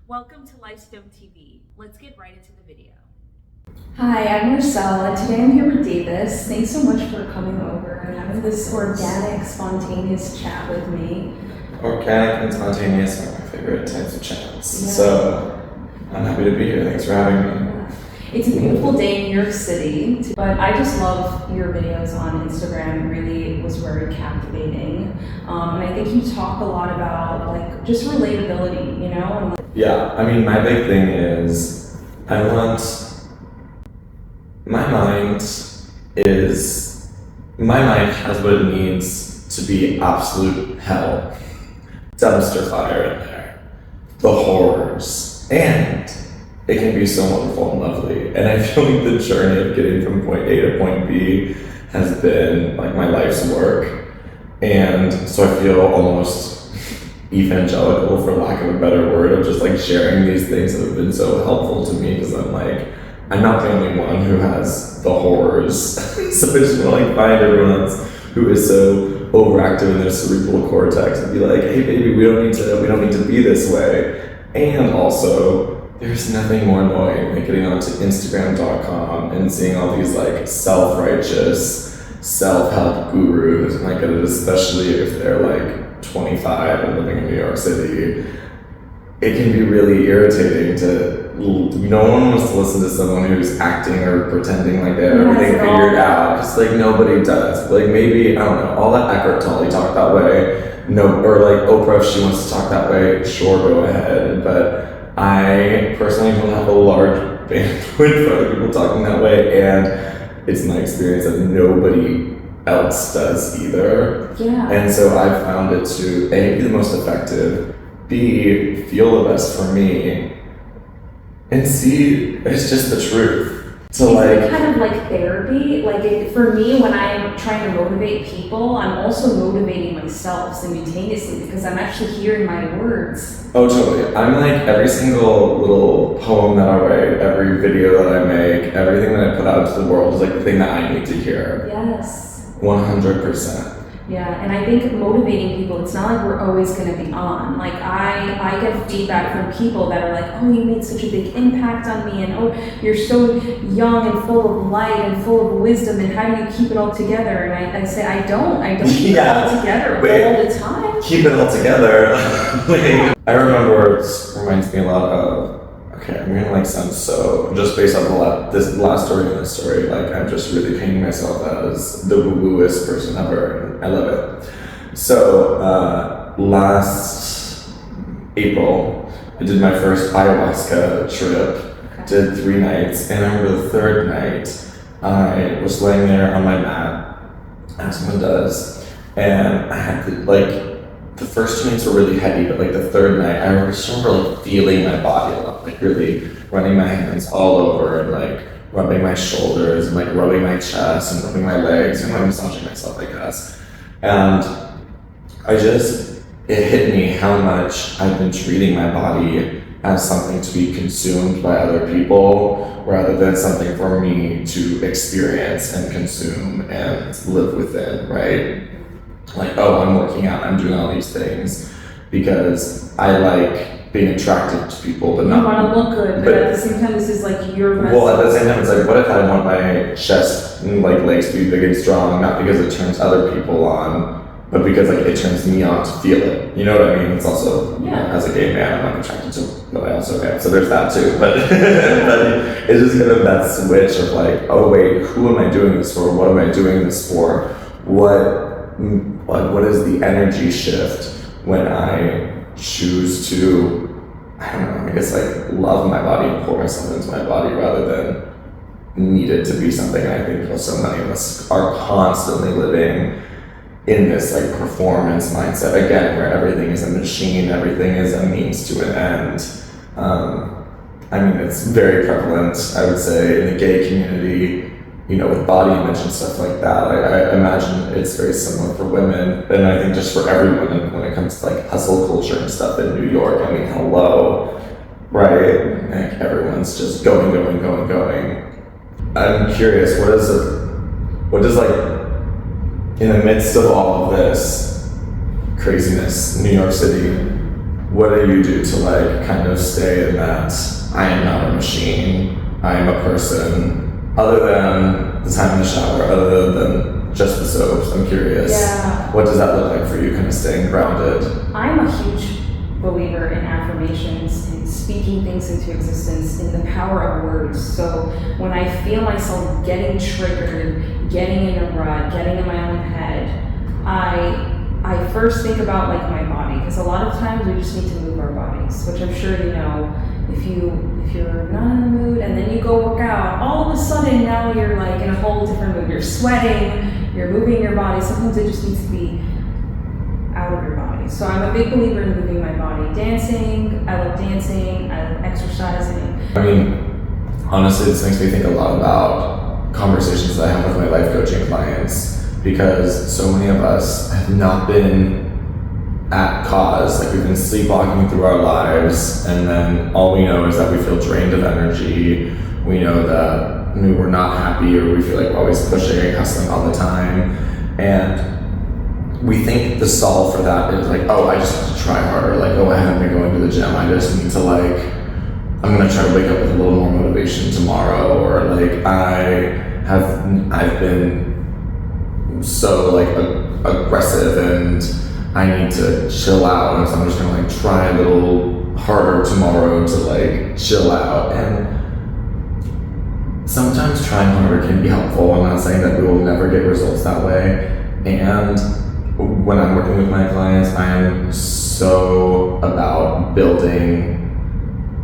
Welcome to Lifestone TV. Let's get right into the video. Hi, I'm Marcelle, and today I'm here with Davis. Thanks so much for coming over and having this organic, spontaneous chat with me. Organic and spontaneous are my favorite types of chats. Yeah. So I'm happy to be here. Thanks for having me. It's a beautiful day in New York City, but I just love your videos on Instagram. It really was very captivating. And I think you talk a lot about like just relatability, you know? And, Yeah, I mean, my big thing is my mind has what it needs to be absolute hell. Dumpster fire in there. The horrors. And it can be so wonderful and lovely. And I feel like the journey of getting from point A to point B has been like my life's work. And so I feel almost evangelical, for lack of a better word, of just like sharing these things that have been so helpful to me, because I'm like, I'm not the only one who has the horrors. So I just want to like find everyone else who is so overactive in their cerebral cortex and be like, hey baby, we don't need to be this way. And also, there's nothing more annoying than getting onto Instagram.com and seeing all these like self-righteous, self-help gurus, and I get it, especially if they're like 25 and living in New York City. It can be really irritating no one wants to listen to someone who's acting or pretending like they have everything figured out. Just like nobody does. Like maybe, I don't know, all that Eckhart Tolle talk that way. No, or like Oprah, if she wants to talk that way, sure, go ahead. But I personally don't have a large bandwidth for other people talking that way, and it's my experience that nobody else does either. Yeah. And so I've found it to A, be the most effective, B, feel the best for me, and C, it's just the truth. So it's kind of like therapy. Like for me, when I'm trying to motivate people, I'm also motivating myself simultaneously because I'm actually hearing my words. Oh, totally. I'm like every single little poem that I write, every video that I make, everything that I put out into the world is like the thing that I need to hear. Yes. 100%. Yeah, and I think motivating people, it's not like we're always going to be on. Like I get feedback from people that are like, oh, you made such a big impact on me, and oh, you're so young and full of light and full of wisdom, and how do you keep it all together? And I say, I don't keep it all together all the time. Keep it all together. I remember, it reminds me a lot of, okay, I'm gonna like sound so, just based on this last story and this story, like I'm just really painting myself as the woo-wooest person ever, and I love it. So, last April, I did my first ayahuasca trip, did 3 nights, and I remember the third night, I was laying there on my mat, as one does, and I had the first 2 nights were really heavy, but like the third night, I just remember like feeling my body a lot, like really running my hands all over and like rubbing my shoulders and like rubbing my chest and rubbing my legs and like massaging myself, I guess. And it hit me how much I've been treating my body as something to be consumed by other people rather than something for me to experience and consume and live within, right? Like, oh, I'm working out, I'm doing all these things because I like being attracted to people, but not. You want to look good, but at the same time, this is like your message. Well, at the same time, it's like, what if I want my chest and like legs to be big and strong, not because it turns other people on, but because like it turns me on to feel it. You know what I mean? It's also, you know, as a gay man, I'm not attracted to, but I also am. So there's that too. But, but it's just kind of that switch of like, oh wait, who am I doing this for? What am I doing this for? What is the energy shift when I choose to, I don't know, I guess like love my body and pour myself into my body rather than need it to be something. I think so many of us are constantly living in this like performance mindset again, where everything is a machine, everything is a means to an end. I mean, it's very prevalent, I would say, in the gay community, you know, with body image and stuff like that. I imagine it's very similar for women, and I think just for everyone when it comes to like hustle culture and stuff in New York. I mean, hello, right? Like everyone's just going. I'm curious, what does like, in the midst of all of this craziness, New York City, what do you do to like kind of stay in that I am not a machine, I am a person, other than the time in the shower, other than just the soaps? I'm curious. Yeah. What does that look like for you, kind of staying grounded? I'm a huge believer in affirmations, in speaking things into existence, in the power of words. So when I feel myself getting triggered, getting in a rut, getting in my own head, I first think about like my body, because a lot of times we just need to move our bodies, which I'm sure you know. If you're not in the mood and then you go work out, all of a sudden now you're like in a whole different mood. You're sweating, you're moving your body. Sometimes it just needs to be out of your body. So I'm a big believer in moving my body. Dancing, I love dancing, I love exercising. I mean, honestly, this makes me think a lot about conversations that I have with my life coaching clients, because so many of us have not been at cause, like we've been sleepwalking through our lives, and then all we know is that we feel drained of energy. We know that we're not happy, or we feel like we're always pushing and hustling all the time, and we think the solve for that is like, oh, I just have to try harder, like, oh, I haven't been going to the gym, I just need to like, I'm gonna try to wake up with a little more motivation tomorrow, or like I've been so like aggressive and I need to chill out, and so I'm just gonna like try a little harder tomorrow to like chill out. And sometimes trying harder can be helpful. I'm not saying that we will never get results that way. And when I'm working with my clients, I am so about building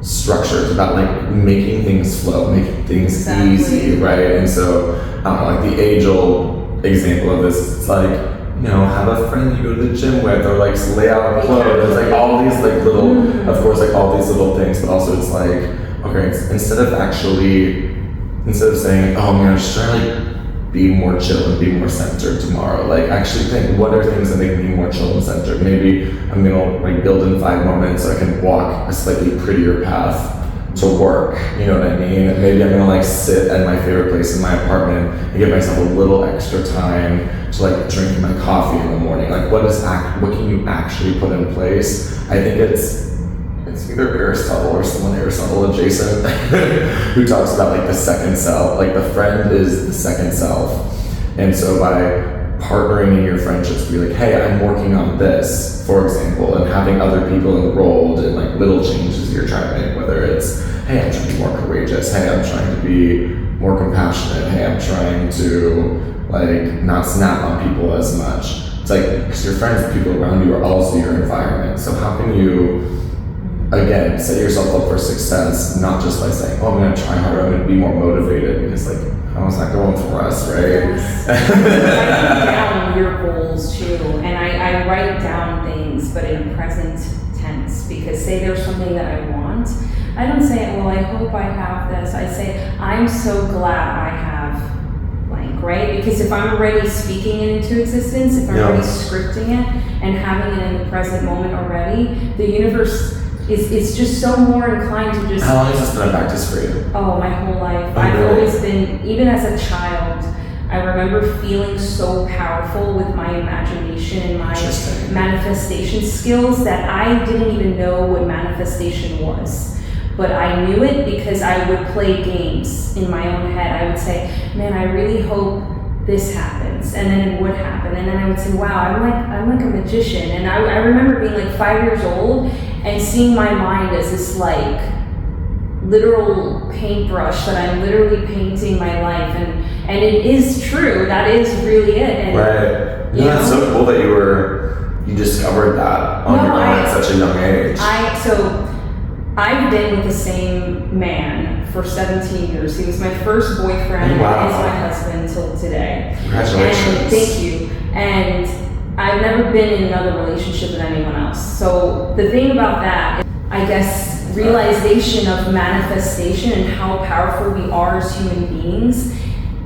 structures, about like making things flow, making things easy, right? And so I don't know, like the age-old example of this, it's like, you know, have a friend you go to the gym with, or like lay out clothes, like all these like little, of course, like all these little things, but also it's like, okay, instead of saying, oh, I'm gonna just try to like be more chill and be more centered tomorrow, like actually think, what are things that make me more chill and centered? Maybe I'm gonna like build in 5 more minutes so I can walk a slightly prettier path to work, you know what I mean? Maybe I'm gonna like sit at my favorite place in my apartment and give myself a little extra time to like drink my coffee in the morning. Like what can you actually put in place? I think it's either Aristotle or someone Aristotle adjacent who talks about like the second self, like the friend is the second self. And so by partnering in your friendships, be like, hey, I'm working on this, for example, and having other people enrolled in like little changes you're trying to make, whether it's, hey, I'm trying to be more courageous, hey, I'm trying to be more compassionate, hey, I'm trying to like not snap on people as much. It's like, because your friends and people around you are also your environment. So how can you, again, set yourself up for success, not just by saying, oh, I'm gonna try harder, I'm gonna be more motivated, because like, how's that going for us, right? Writing down your goals too, and I write down things, but in present tense, because say there's something that I want, I don't say, well, I hope I have this. I say, I'm so glad I have blank, right? Because if I'm already speaking it into existence, if I'm already scripting it and having it in the present moment already, the universe it's just so more inclined to just... How long has this been a practice for you? Oh, my whole life. Oh, I've really? always been, even as a child, I remember feeling so powerful with my imagination and my manifestation skills that I didn't even know what manifestation was. But I knew it because I would play games in my own head. I would say, man, I really hope this happens, and then it would happen, and then I would say, wow, I'm like a magician. And I remember being like 5 years old and seeing my mind as this like literal paintbrush that I'm literally painting my life, and it is true, that is really it. And, right. Yeah, that's so cool that you discovered that on your own at such a young age. I've been with the same man for 17 years. He was my first boyfriend, and wow. is my husband till today. Congratulations. And thank you. And I've never been in another relationship with anyone else. So the thing about that is, I guess, realization of manifestation and how powerful we are as human beings.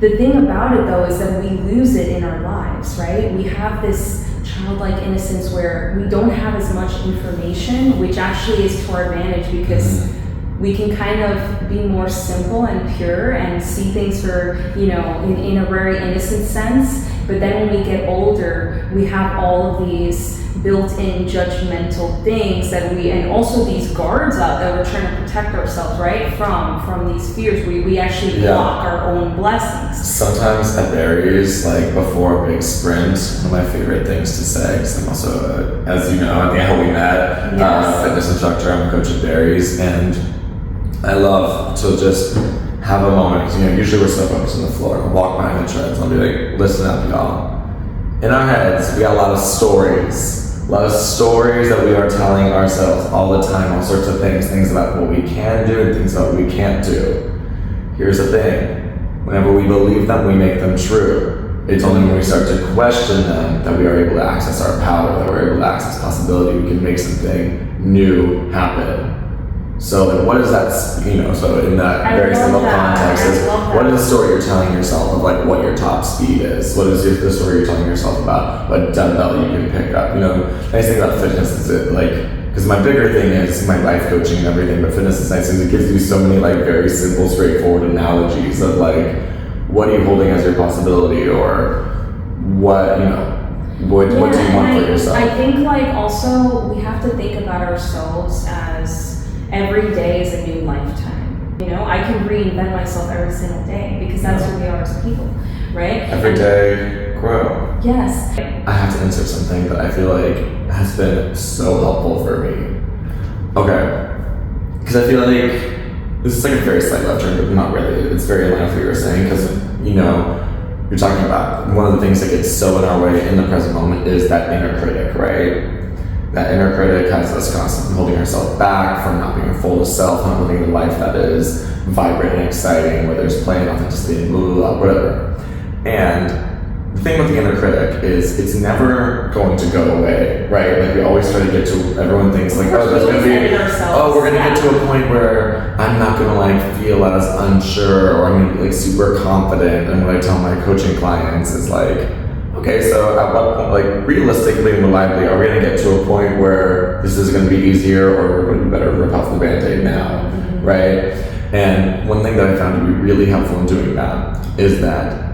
The thing about it though is that we lose it in our lives, right? We have this childlike innocence where we don't have as much information, which actually is to our advantage, because we can kind of be more simple and pure and see things for, in a very innocent sense. But then when we get older, we have all of these built-in judgmental things that and also these guards up that we're trying to protect ourselves, right, from these fears. We actually block our own blessings. Sometimes at Barry's, like before a big sprint, one of my favorite things to say, because I'm also, as you know, I think how we met, fitness instructor. I'm a coach at Barry's, and I love to just have a moment, because usually we're so focused on the floor. I'll walk behind the treads, I'll be like, listen up, y'all. In our heads, we got a lot of stories. A lot of stories that we are telling ourselves all the time, all sorts of things about what we can do and things about what we can't do. Here's the thing, whenever we believe them, we make them true. It's only when we start to question them that we are able to access our power, that we're able to access possibility, we can make something new happen. So like, what is that, so in that very simple context, what is the story you're telling yourself of like what your top speed is? What is the story you're telling yourself about what dumbbell you can pick up? The nice thing about fitness is it like, because my bigger thing is my life coaching and everything, but fitness is nice because it gives you so many like very simple, straightforward analogies of like, what are you holding as your possibility, or what, what do you want for yourself? I think like also we have to think about ourselves as every day is a new lifetime. I can reinvent myself every single day because that's who we are as people, right? Every day, grow. Yes. I have to insert something that I feel like has been so helpful for me. Okay. Because I feel like this is like a very slight left turn, but not really. It's very in line with what you were saying, because, you're talking about one of the things that gets so in our way in the present moment is that inner critic, right? That inner critic has us constantly holding ourselves back from not being full of self, not living the life that is vibrant and exciting, where there's play and authenticity and whatever. And the thing with the inner critic is it's never going to go away, right? Like we always try to get to, everyone thinks like, oh, there's going to be, we're going to get to a point where I'm not going to like feel as unsure, or I'm going to be like super confident. And what I tell my coaching clients is like, okay, so at what point, like realistically and reliably, are we going to get to a point where this is going to be easier, or we're going to be better rip off the Band-Aid now, right? And one thing that I found to be really helpful in doing that is that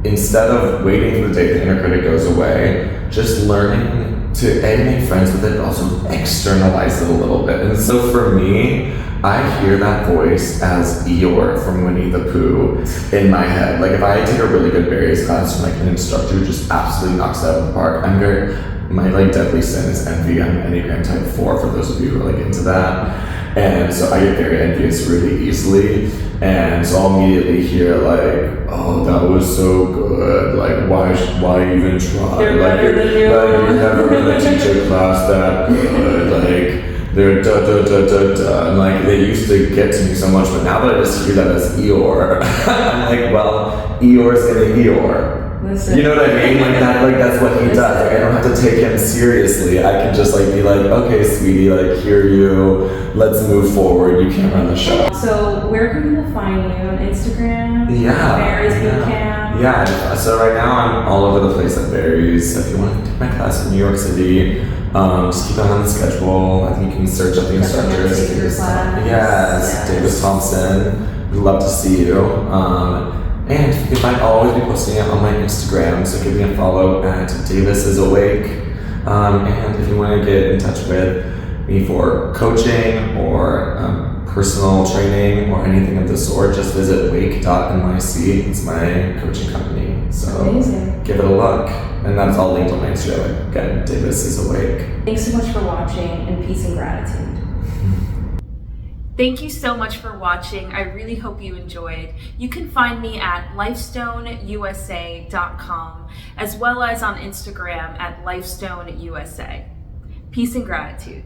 instead of waiting for the day the inner critic goes away, just learning to make friends with it, but also externalize it a little bit. And so for me, I hear that voice as Eeyore from Winnie the Pooh in my head. Like if I take a really good Barry's class from like an instructor who just absolutely knocks it out of the park, my like deadly sin is envy. I'm Enneagram type 4 for those of you who are like into that. And so I get very envious really easily. And so I'll immediately hear like, oh, that was so good. Like why even try? They're like you're never gonna teach a class that good. Like they're and like they used to get to me so much, but now that I just hear that as Eeyore, I'm like, well, Eeyore's gonna Eeyore. Listen. You know what I mean? Like that's what he does. Like I don't have to take him seriously. I can just like be like, okay, sweetie, like hear you. Let's move forward. You can't run the show. So where can people find you on Instagram? Barry's Bootcamp. Yeah. So right now I'm all over the place at Barry's. So if you want to take my class in New York City, just keep an eye on the schedule. I think you can search up the instructors. Yes, Davis Thompson. We'd love to see you. And if I'd always be posting it on my Instagram, so give me a follow at Davis is Awake. And if you want to get in touch with me for coaching or personal training or anything of the sort, just visit wake.nyc. It's my coaching company. So give it a look. And that's all linked on my Instagram. Again, Davis is Awake. Thanks so much for watching, and peace and gratitude. Thank you so much for watching. I really hope you enjoyed. You can find me at lifestoneusa.com as well as on Instagram at lifestoneusa. Peace and gratitude.